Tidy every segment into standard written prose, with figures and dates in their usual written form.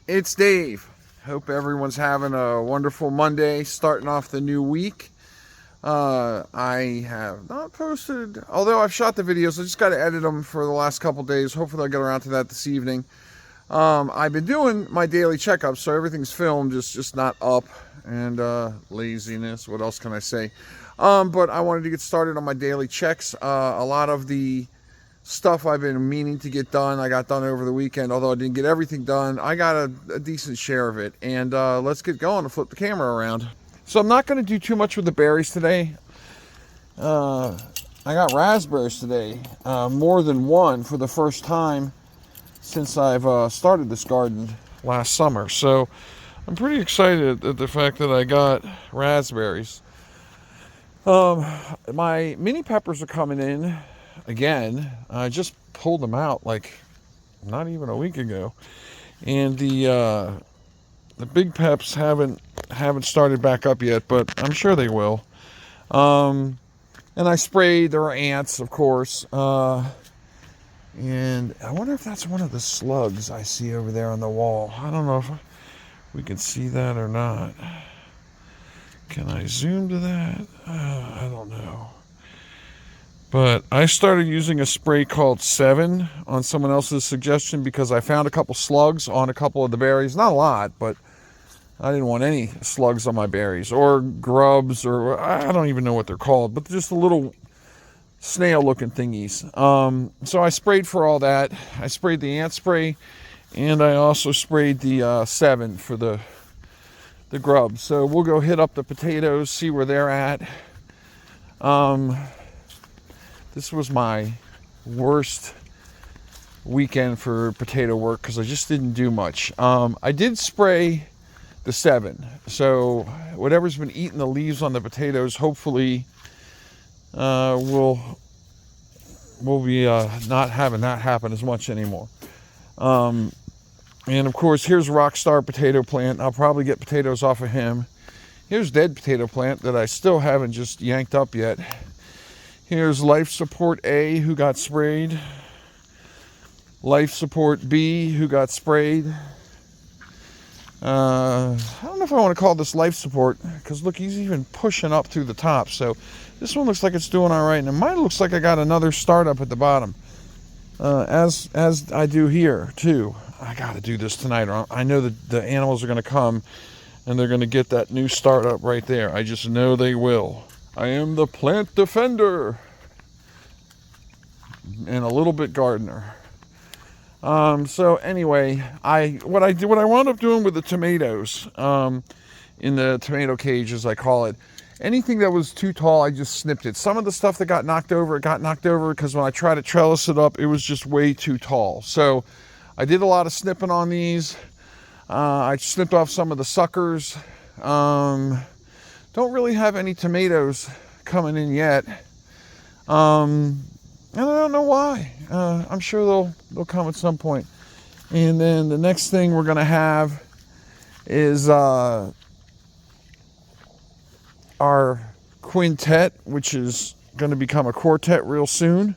It's Dave. Hope everyone's having a wonderful Monday, starting off the new week. I have not posted, although I've shot the videos. I just got to edit them for the last couple days. Hopefully I'll get around to that this evening. I've been doing my daily checkup, so everything's filmed, just not up. And laziness, what else can I say? But I wanted to get started on my daily checks. A lot of the stuff I've been meaning to get done, I got done over the weekend. Although I didn't get everything done, I got a decent share of it. And let's get going to flip the camera around. So I'm not going to do too much with the berries today. I got raspberries today, more than one for the first time since I've started this garden last summer. So I'm pretty excited at the fact that I got raspberries. My mini peppers are coming in again. I just pulled them out like not even a week ago, and the big peps haven't started back up yet, but I'm sure they will. And I sprayed. There are ants, of course, and I wonder if that's one of the slugs I see over there on the wall. I don't know if we can see that or not. Can I zoom to that? I don't know. But I started using a spray called 7 on someone else's suggestion because I found a couple slugs on a couple of the berries. Not a lot, but I didn't want any slugs on my berries or grubs, or I don't even know what they're called, but just the little snail-looking thingies. So I sprayed for all that. I sprayed the ant spray, and I also sprayed the 7 for the grubs. So we'll go hit up the potatoes, see where they're at. This was my worst weekend for potato work because I just didn't do much. I did spray the 7, so whatever's been eating the leaves on the potatoes, hopefully we'll be not having that happen as much anymore. And of course, here's Rockstar potato plant. I'll probably get potatoes off of him. Here's dead potato plant that I still haven't just yanked up yet. Here's Life Support A, who got sprayed. Life Support B, who got sprayed. I don't know if I want to call this Life Support, because look, he's even pushing up through the top. So this one looks like it's doing all right, and mine looks like I got another startup at the bottom, as I do here too. I got to do this tonight, or I know that the animals are going to come, and they're going to get that new startup right there. I just know they will. I am the plant defender and a little bit gardener. So anyway, what I wound up doing with the tomatoes, in the tomato cage, as I call it, anything that was too tall, I just snipped it. Some of the stuff that got knocked over because when I tried to trellis it up, it was just way too tall. So I did a lot of snipping on these. I snipped off some of the suckers. Don't really have any tomatoes coming in yet. And I don't know why. I'm sure they'll come at some point. And then the next thing we're gonna have is our quintet, which is gonna become a quartet real soon.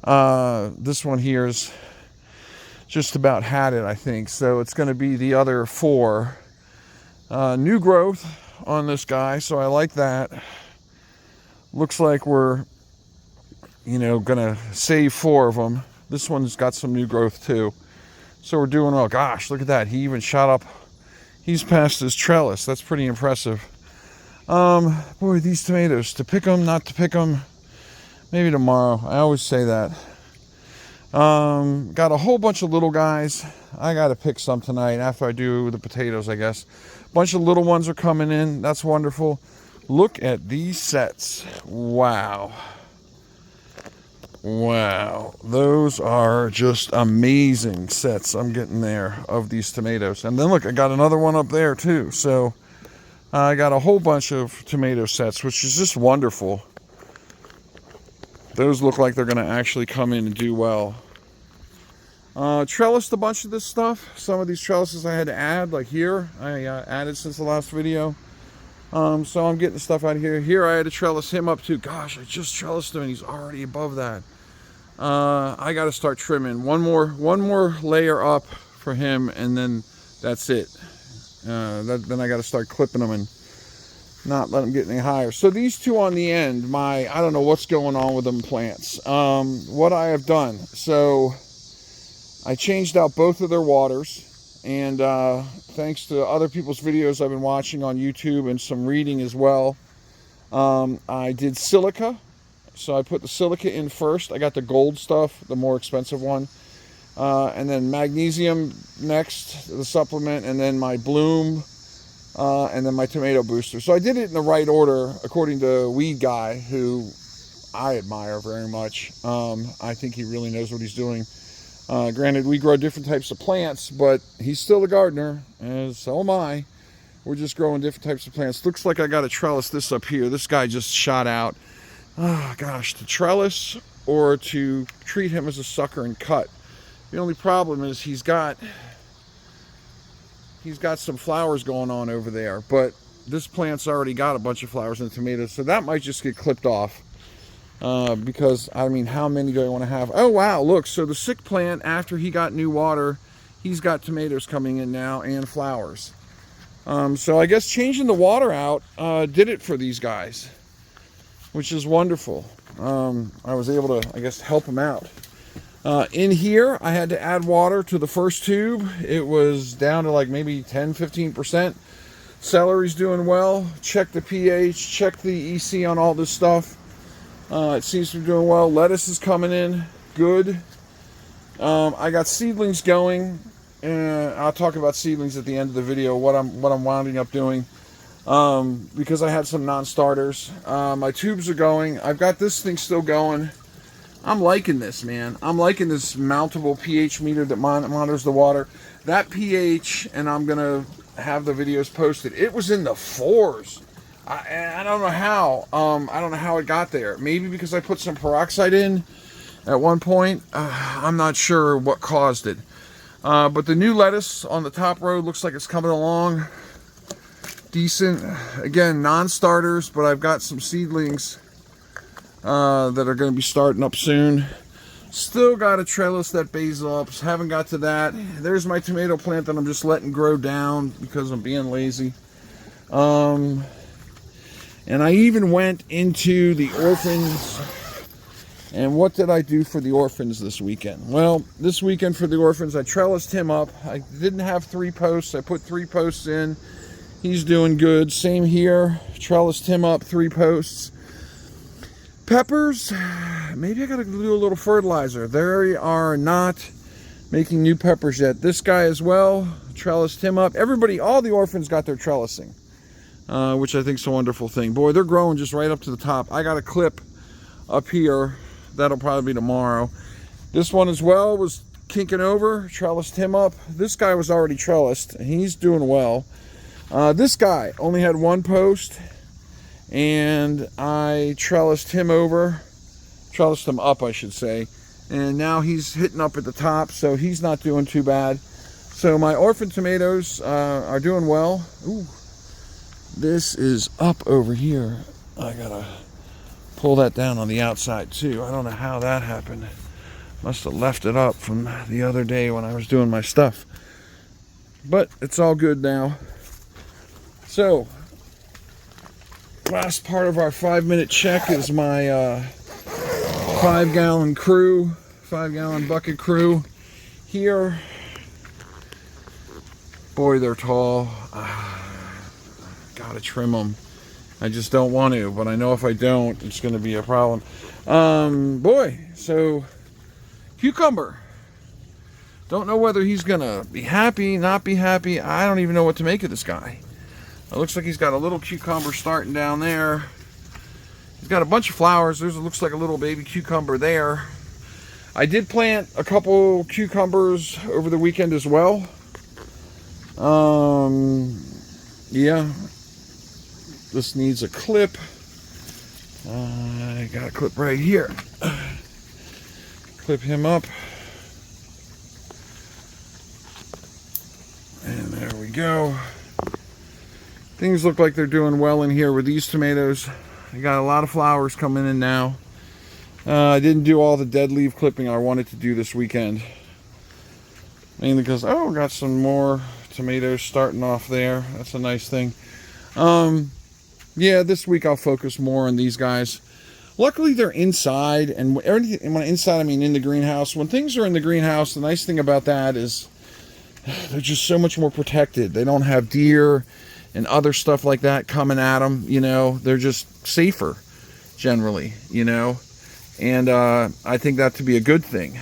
This one here is just about had it, I think. So it's gonna be the other 4. New growth on this guy, so I like that. Looks like we're gonna save 4 of them. This one's got some new growth too, so we're doing well. Gosh, look at that, he even shot up. He's past his trellis. That's pretty impressive. Boy, these tomatoes, to pick them, not to pick them, maybe tomorrow. I always say that. Got a whole bunch of little guys. I gotta pick some tonight after I do the potatoes, I guess. Bunch of little ones are coming in. That's wonderful. Look at these sets. Wow, those are just amazing sets I'm getting there of these tomatoes. And then look, I got another one up there too. So I got a whole bunch of tomato sets, which is just wonderful. Those look like they're going to actually come in and do well. Trellised a bunch of this stuff. Some of these trellises I had to add, like here. I added since the last video. So I'm getting stuff out of here. Here I had to trellis him up too. Gosh, I just trellised him and he's already above that. I got to start trimming one more layer up for him, and then That's it. Then I got to start clipping them and not let them get any higher. So these two on the end, I don't know what's going on with them plants. What I have done, so I changed out both of their waters, and thanks to other people's videos I've been watching on YouTube and some reading as well, I did silica. So I put the silica in first. I got the gold stuff, the more expensive one. And then magnesium next, the supplement, and then my bloom, and then my tomato booster. So I did it in the right order according to Weed Guy, who I admire very much. I think he really knows what he's doing. Granted, we grow different types of plants, but he's still a gardener, and so am I. We're just growing different types of plants. Looks like I got to trellis this up here. This guy just shot out. Oh gosh, to trellis or to treat him as a sucker and cut. The only problem is he's got some flowers going on over there, but this plant's already got a bunch of flowers and tomatoes, so that might just get clipped off. Because, I mean, how many do I want to have? Oh wow, look, so the sick plant, after he got new water, he's got tomatoes coming in now and flowers. So I guess changing the water out did it for these guys, which is wonderful. I was able to, I guess, help them out. In here, I had to add water to the first tube. It was down to like maybe 10-15%. Celery's doing well. Check the pH, check the EC on all this stuff. It seems to be doing well. Lettuce is coming in good. I got seedlings going, and I'll talk about seedlings at the end of the video, what I'm winding up doing. Because I had some non-starters. My tubes are going. I've got this thing still going. I'm liking this, man. I'm liking this mountable pH meter that monitors the water. That pH, and I'm going to have the videos posted. It was in the 4s. I don't know how. I don't know how it got there. Maybe because I put some peroxide in at one point. I'm not sure what caused it. But the new lettuce on the top row looks like it's coming along decent. Again, non-starters, but I've got some seedlings that are going to be starting up soon. Still got a trellis that basil up. Haven't got to that. There's my tomato plant that I'm just letting grow down because I'm being lazy. And I even went into the orphans. And what did I do for the orphans this weekend? Well, this weekend for the orphans, I trellised him up. I didn't have 3 posts. I put 3 posts in. He's doing good. Same here. Trellised him up, 3 posts. Peppers, maybe I gotta do a little fertilizer. They are not making new peppers yet. This guy as well, trellised him up. Everybody, all the orphans got their trellising, which I think is a wonderful thing. Boy, they're growing just right up to the top. I got a clip up here. That'll probably be tomorrow. This one as well was kinking over, trellised him up. This guy was already trellised, and he's doing well. This guy only had 1 post, and I trellised him up, I should say, and now he's hitting up at the top, so he's not doing too bad. So my orphan tomatoes are doing well. Ooh, this is up over here. I gotta pull that down on the outside too. I don't know how that happened. Must have left it up from the other day when I was doing my stuff, but it's all good now. So last part of our 5-minute check is my 5-gallon bucket crew here. Boy, they're tall. Gotta trim them. I just don't want to, but I know if I don't, it's going to be a problem. Boy, so cucumber. Don't know whether he's going to be happy, not be happy. I don't even know what to make of this guy. It looks like he's got a little cucumber starting down there. He's got a bunch of flowers. There's, it looks like a little baby cucumber there. I did plant a couple cucumbers over the weekend as well. Yeah. This needs a clip. I got a clip right here. Clip him up. And there we go. Things look like they're doing well in here with these tomatoes. I got a lot of flowers coming in now. I didn't do all the dead leaf clipping I wanted to do this weekend. Mainly because, got some more tomatoes starting off there. That's a nice thing. Yeah, this week I'll focus more on these guys. Luckily, they're inside, and everything, when inside, I mean in the greenhouse. When things are in the greenhouse, the nice thing about that is they're just so much more protected. They don't have deer and other stuff like that coming at them, you know. They're just safer, generally, you know. And I think that to be a good thing.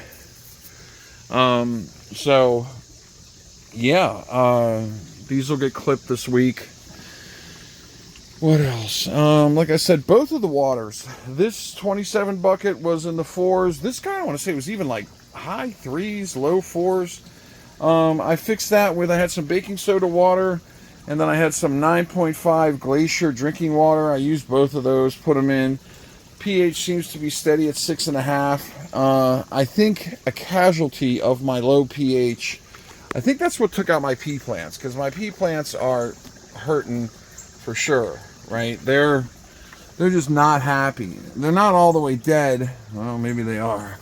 So, yeah, these will get clipped this week. What else? Like I said, both of the waters. This 27 bucket was in the 4s. This guy, I want to say, was even like high 3s, low 4s. I fixed that with, I had some baking soda water, and then I had some 9.5 Glacier drinking water. I used both of those, put them in. pH seems to be steady at 6.5. I think a casualty of my low pH, I think that's what took out my pea plants, because my pea plants are hurting for sure. Right, they're just not happy. They're not all the way dead. Well, maybe they are.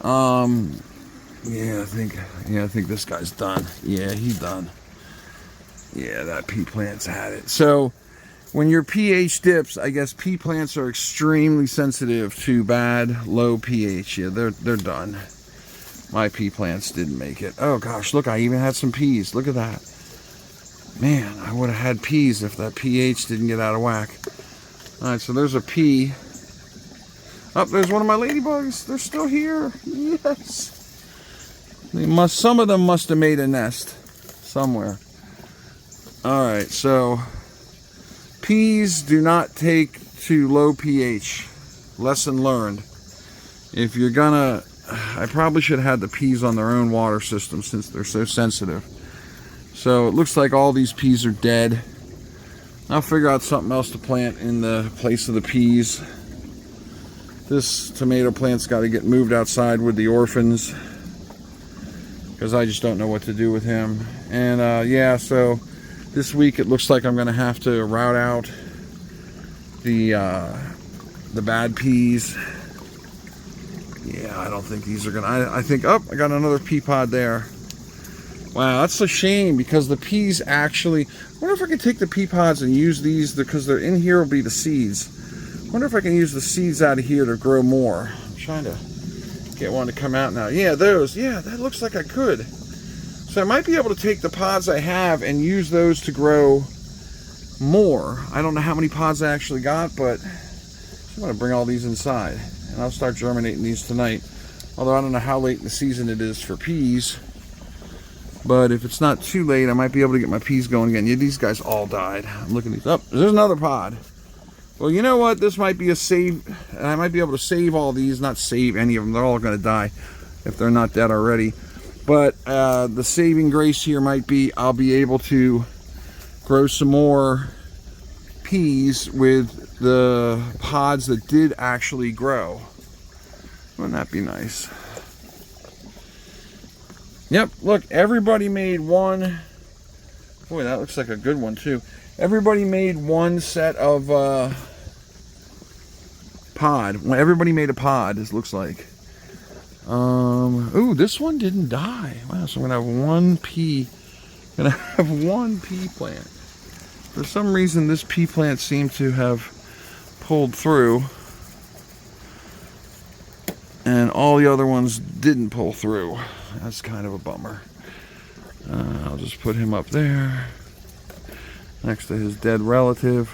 Yeah, I think this guy's done. Yeah, he's done. Yeah, that pea plant's had it. So when your pH dips, I guess pea plants are extremely sensitive to bad low pH. Yeah, they're done. My pea plants didn't make it. Oh gosh, look, I even had some peas. Look at that. Man, I would have had peas if that pH didn't get out of whack. Alright, so there's a pea. Oh, there's one of my ladybugs. They're still here. Yes. Some of them must have made a nest somewhere. Alright, so peas do not take to low pH. Lesson learned. If you're gonna... I probably should have had the peas on their own water system since they're so sensitive. So it looks like all these peas are dead. I'll figure out something else to plant in the place of the peas. This tomato plant's got to get moved outside with the orphans, because I just don't know what to do with him. And yeah, so this week it looks like I'm going to have to route out the bad peas. Yeah, I don't think these are going to... I think... Oh, I got another pea pod there. Wow, that's a shame, because the peas actually... I wonder if I can take the pea pods and use these, because they're in here will be the seeds. I wonder if I can use the seeds out of here to grow more. I'm trying to get one to come out now. Yeah, those. Yeah, that looks like I could. So I might be able to take the pods I have and use those to grow more. I don't know how many pods I actually got, but I'm going to bring all these inside. And I'll start germinating these tonight. Although I don't know how late in the season it is for peas. But if it's not too late, I might be able to get my peas going again. Yeah, these guys all died. I'm looking at these. Oh, there's another pod. Well, you know what? This might be a save. I might be able to save all these. Not save any of them. They're all going to die if they're not dead already. But the saving grace here might be I'll be able to grow some more peas with the pods that did actually grow. Wouldn't that be nice? Yep, look, everybody made one. Boy, that looks like a good one too. Everybody made one set of pod. Well, everybody made a pod, this looks like. Ooh, this one didn't die. Wow, so I'm gonna have one pea. Gonna have one pea plant. For some reason, this pea plant seemed to have pulled through, and all the other ones didn't pull through. That's kind of a bummer. I'll just put him up there next to his dead relative.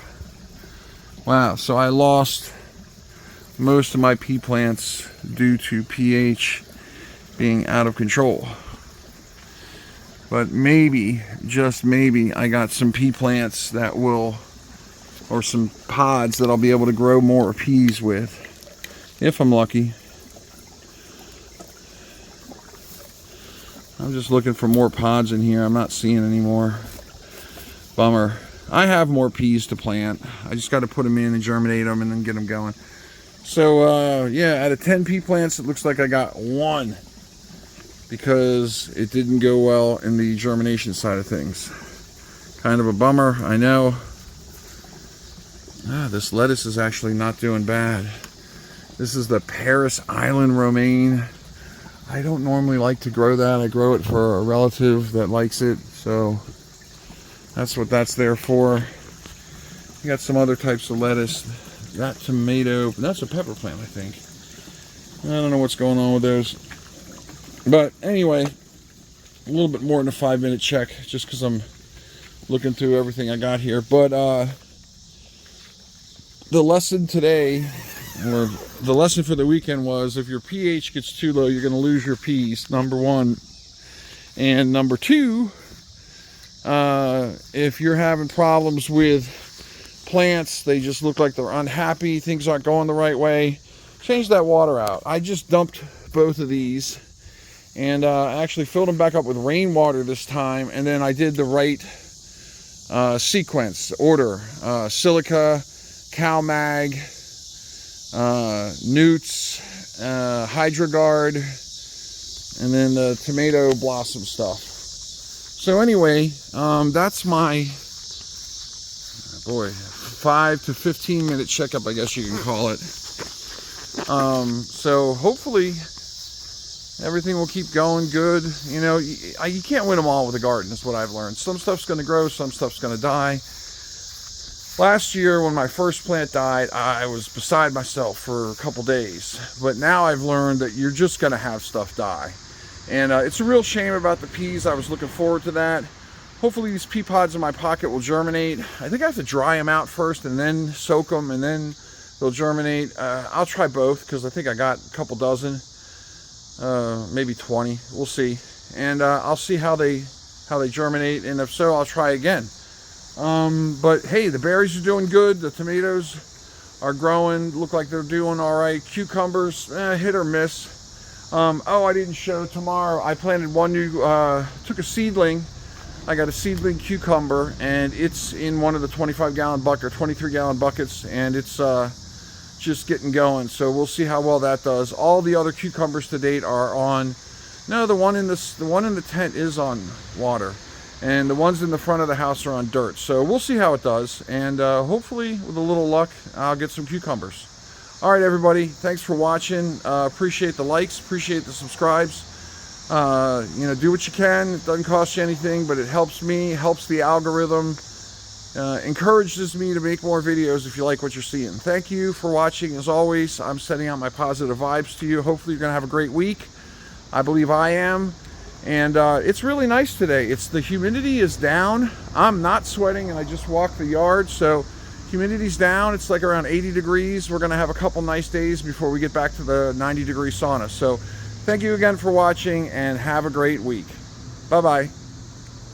Wow, so I lost most of my pea plants due to pH being out of control. But maybe, just maybe, I got some pea plants that will, or some pods that I'll be able to grow more peas with, if I'm lucky. I'm just looking for more pods in here. I'm not seeing any more. Bummer. I have more peas to plant. I just got to put them in and germinate them and then get them going. So, yeah, out of 10 pea plants, it looks like I got one, because it didn't go well in the germination side of things. Kind of a bummer, I know. This lettuce is actually not doing bad. This is the Paris Island romaine. I don't normally like to grow that. I grow it for a relative that likes it. So that's what that's there for. You got some other types of lettuce. That tomato, that's a pepper plant, I think. I don't know what's going on with those. But anyway, a little bit more than a 5-minute check, just because I'm looking through everything I got here. But the lesson today, or the lesson for the weekend, was if your pH gets too low, you're going to lose your peas, number one. And number two, if you're having problems with plants, they just look like they're unhappy, things aren't going the right way, change that water out. I just dumped both of these and actually filled them back up with rainwater this time, and then I did the right sequence, order, silica, CalMag, Newts, HydroGuard, and then the tomato blossom stuff. So anyway, that's my 5 to 15 minute checkup, I guess you can call it. So hopefully everything will keep going good. You know, you can't win them all with a garden, is what I've learned. Some stuff's going to grow, some stuff's going to die. Last year when my first plant died, I was beside myself for a couple days. But now I've learned that you're just going to have stuff die. And it's a real shame about the peas. I was looking forward to that. Hopefully these pea pods in my pocket will germinate. I think I have to dry them out first and then soak them, and then they'll germinate. I'll try both because I think I got a couple dozen, maybe 20. We'll see. And I'll see how they germinate, and if so, I'll try again. But hey, the berries are doing good. The tomatoes are growing, look like they're doing all right. Cucumbers, hit or miss. Oh, I didn't show tomorrow. I planted one new, took a seedling. I got a seedling cucumber, and it's in one of the 25-gallon bucket, or 23-gallon buckets, and it's just getting going. So we'll see how well that does. All the other cucumbers to date are on. No, the one in the tent is on water, and the ones in the front of the house are on dirt. So we'll see how it does, and hopefully with a little luck, I'll get some cucumbers. All right, everybody, thanks for watching. Appreciate the likes, appreciate the subscribes. You know, do what you can. It doesn't cost you anything, but it helps me, helps the algorithm, encourages me to make more videos if you like what you're seeing. Thank you for watching. As always, I'm sending out my positive vibes to you. Hopefully you're going to have a great week. I believe I am. And it's really nice today. The humidity is down. I'm not sweating, and I just walked the yard, so humidity's down. It's like around 80 degrees. We're going to have a couple nice days before we get back to the 90-degree sauna. So thank you again for watching, and have a great week. Bye-bye.